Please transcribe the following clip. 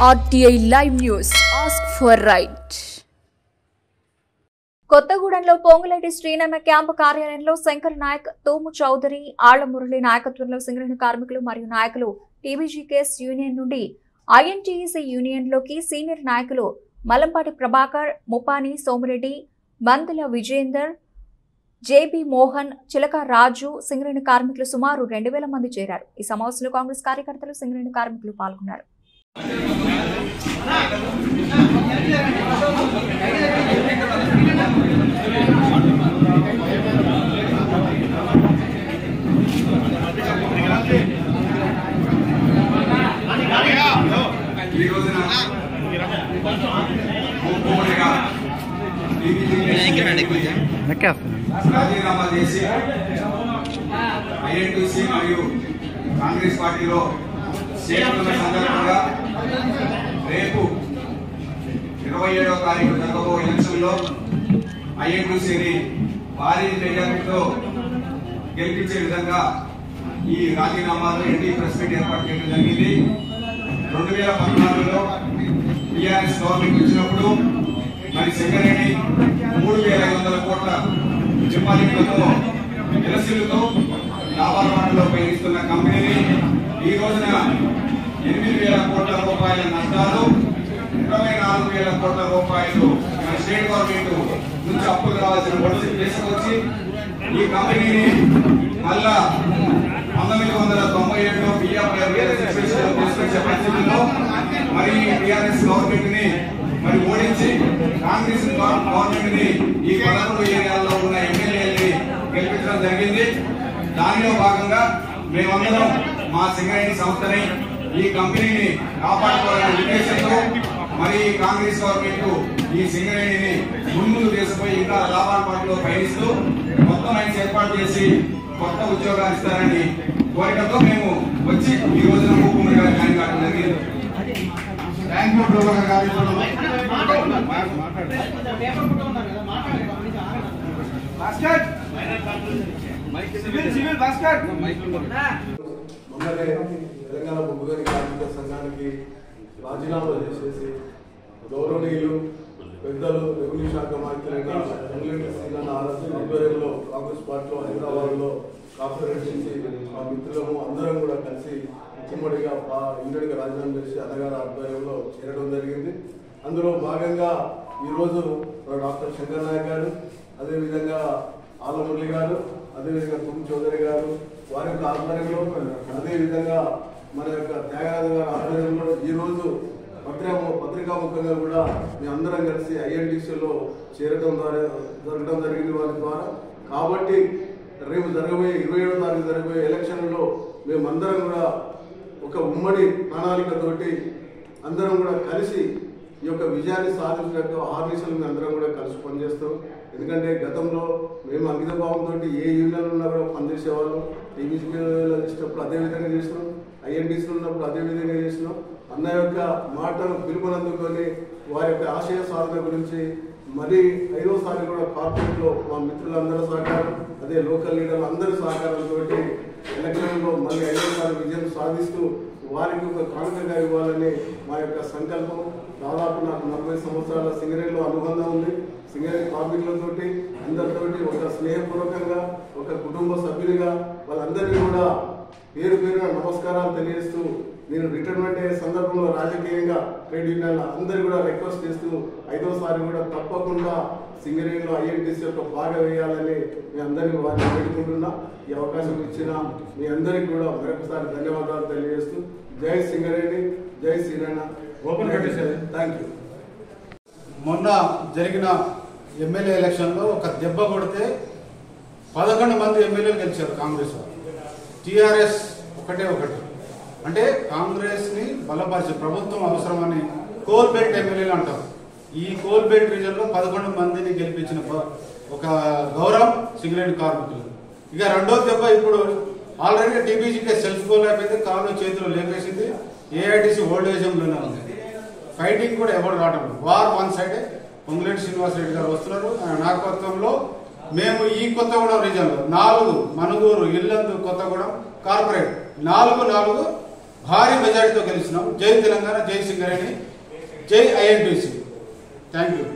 RTI Live News. Ask for right. కొత్తగూడెంలో Ponguleti శ్రీనన్న camp కార్యాలయంలో శంకర్ నాయక్, తోము చౌదరి, ఆళ్ల మురళి నాయకత్వంలో సింగరేణి కార్మికులు మరియు నాయకులు టీబీజీకేఎస్ యూనియన్ నుండి ఐఎన్టీయూసీ యూనియన్లోకి సీనియర్ నాయకులు మలంపాటి ప్రభాకర్, ముపాని సోమిరెడ్డి, మందుల విజేందర్, జేబీ మోహన్, చిలక రాజు, సింగరేణి కార్మికులు సుమారు 2000 మంది చేరారు. ఈ సమావేశంలో కాంగ్రెస్ కార్యకర్తలు, సింగరేణి కార్మికులు పాల్గొన్నారు. రాజీనామా చేసి ఐఎన్టీసీ మరియు కాంగ్రెస్ పార్టీలో చేరుతున్న సందర్భంగా రేపు 27వ తారీఖు జరగబో ఎలక్షన్లో ఐఎన్టీసీని భారీ మెజారిటీతో గెలిపించే విధంగా ఈ రాజీనామాలు ఎన్డీ ప్రెస్ మీట్ ఏర్పాటు చేయడం జరిగింది. 2014లో టీఆర్ఎస్ గవర్నమెంట్ వచ్చినప్పుడు మరి సింగరేణి 3500 కోట్ల డిపాజిట్లతో ఎలసీలతో లాభాల వాటలో పయనిస్తున్న కంపెనీని ఈ రోజున 8000 కోట్ల రూపాయల నష్టాలు, 24,000 కోట్ల రూపాయలు స్టేట్ గవర్నమెంట్ నుంచి అప్పులు రావాల్సిన పరిస్థితి తీసుకొచ్చి ఈ కంపెనీని మళ్ళా 1997లో తీసుకొచ్చే పరిస్థితుల్లో మరి టీఆర్ఎస్ గవర్నమెంట్ ని మరి ఓడించి కాంగ్రెస్ గవర్నమెంట్ ని ఈ 11 ఏరియాల్లో ఉన్న ఎమ్మెల్యేలని గెలిపించడం జరిగింది. దానిలో భాగంగా మేమందరం మా సింగరేణి సంస్థని ఈ కంపెనీని కాపాడుకోవాలనే ఉద్దేశంతో మరి కాంగ్రెస్ గవర్నమెంట్ ఈ సింగరేణిని ముందుకు తీసుకుపోయి ఇంకా లాభాల పాటలో పయనిస్తూ మొత్తం ఆయన ఏర్పాటు చేసి కొత్త ఉద్యోగాలు ఇస్తారని కోరికతో మేము వచ్చి ఈ రోజున ముఖ్యమంత్రి గారి జాయిన్ కావడం జరిగింది. థ్యాంక్ యూ ప్రభాకర్ గారు. మొన్ననే తెలంగాణ బొగ్గుగని కార్మిక సంఘానికి రాజీనామా చేసేసి గౌరవనీయులు పెద్దలు రెవెన్యూ శాఖ మంత్రులైన పొంగులేటి శ్రీనన్న ఆధ్వర్యంలో కాంగ్రెస్ పార్టీలో హైదరాబాద్లో కాన్ఫరెన్స్ నుంచి మా మిత్రులము అందరం కూడా కలిసి ఉమ్మడిగా ఇండియన్గా రాజీనామా చేసి అన్నగారి ఆధ్వర్యంలో చేరడం జరిగింది. అందులో భాగంగా ఈరోజు డాక్టర్ శంకర్ నాయక్ గారు, అదేవిధంగా ఆళ్ల మురళి గారు, అదేవిధంగా తోము చౌదరి గారు వారి యొక్క ఆధ్వర్యంలో, అదేవిధంగా మన యొక్క త్యాగరాజు గారి ఆధ్వర్యంలో ఈరోజు పత్రికాముఖంగా కూడా మేము అందరం కలిసి ఐఎన్టీసీలో జరగడం జరిగింది వారి ద్వారా. కాబట్టి రేపు జరగబోయే 27వ తారీఖు జరగబోయే ఎలక్షన్లో మేమందరం కూడా ఒక ఉమ్మడి ప్రణాళికతోటి అందరం కూడా కలిసి ఈ యొక్క విజయాన్ని సాధించినట్టు ఆర్నిసలు మేము అందరం కూడా కలిసి పనిచేస్తాం. ఎందుకంటే గతంలో మేము అంకిత భావంతో ఏ యూనియన్లు ఉన్నా కూడా పనిచేసేవాళ్ళం. టీబీసీలో చేసినప్పుడు అదేవిధంగా చేసినాం, ఐఎన్టీసీలో ఉన్నప్పుడు అదేవిధంగా చేసినాం. అన్న యొక్క మాటను పిలుపునందుకొని వారి యొక్క ఆశయ సాధన గురించి మరి 5వసారి కూడా కార్పొరేట్లో మా మిత్రులందరూ సహకారం, అదే లోకల్ లీడర్లు అందరి సహకారంతో ఎలక్షన్లో మళ్ళీ 5వసారి విజయం సాధిస్తూ వారికి ఒక కానుకగా ఇవ్వాలని మా యొక్క సంకల్పం. దాదాపు నాకు 40 సంవత్సరాల సింగరేణిలో అనుబంధం ఉంది. సింగరేణి కార్మికులతో అందరితోటి ఒక స్నేహపూర్వకంగా ఒక కుటుంబ సభ్యునిగా వాళ్ళందరినీ కూడా పేరు పేరున నమస్కారాలు తెలియజేస్తూ నేను రిటైర్మెంట్ అయ్యే సందర్భంలో రాజకీయంగా ట్రేడ్ యూనియన్ల అందరూ కూడా రిక్వెస్ట్ చేస్తూ 5వసారి కూడా తప్పకుండా సింగరేణిలో ఐఎన్టీసీ యొక్క భాగం వేయాలని మీ అందరినీ వారిని వేడుకుంటున్నా. ఈ అవకాశం ఇచ్చిన మీ అందరికీ కూడా మరొకసారి ధన్యవాదాలు తెలియజేస్తూ జై సింగరేణి, జై శ్రీనన్న. Thank you. మొన్న జరిగిన ఎమ్మెల్యే ఎలక్షన్లో ఒక దెబ్బ కొడితే 11 మంది ఎమ్మెల్యేలు గెలిచారు కాంగ్రెస్ వారు. టీఆర్ఎస్ ఒకటే అంటే కాంగ్రెస్ని బలపరిచే ప్రభుత్వం అవసరమని కోల్ బెల్ట్ ఎమ్మెల్యేలు అంటారు. ఈ కోల్ బెల్ట్ రీజన్లో 11 మందిని గెలిపించిన ఒక గౌరవం సింగరేణి కార్మికులు. ఇక రెండో దెబ్బ ఇప్పుడు ఆల్రెడీ టీబీజీకే సెల్ఫ్ గోల్ అయిపోయింది, కాళ్ళు చేతులు లేపేసింది. ఏఐటీసీ ఓల్డ్ ఏజ్లోనే ఉంది. ఫైటింగ్ కూడా ఎవరు రావడం వార్ వన్ సైడే. పొంగులేటి శ్రీనివాసరెడ్డి గారు వస్తున్నారు. ఆయన నాయకత్వంలో మేము ఈ కొత్తగూడెం రీజన్లో 4 మనుగూరు, ఇల్లందు, కొత్తగూడెం కార్పొరేట్ 4 భారీ మెజారిటీతో గెలిచినాం. జై తెలంగాణ, జై సింగరేణి, జై INTC. Thank you.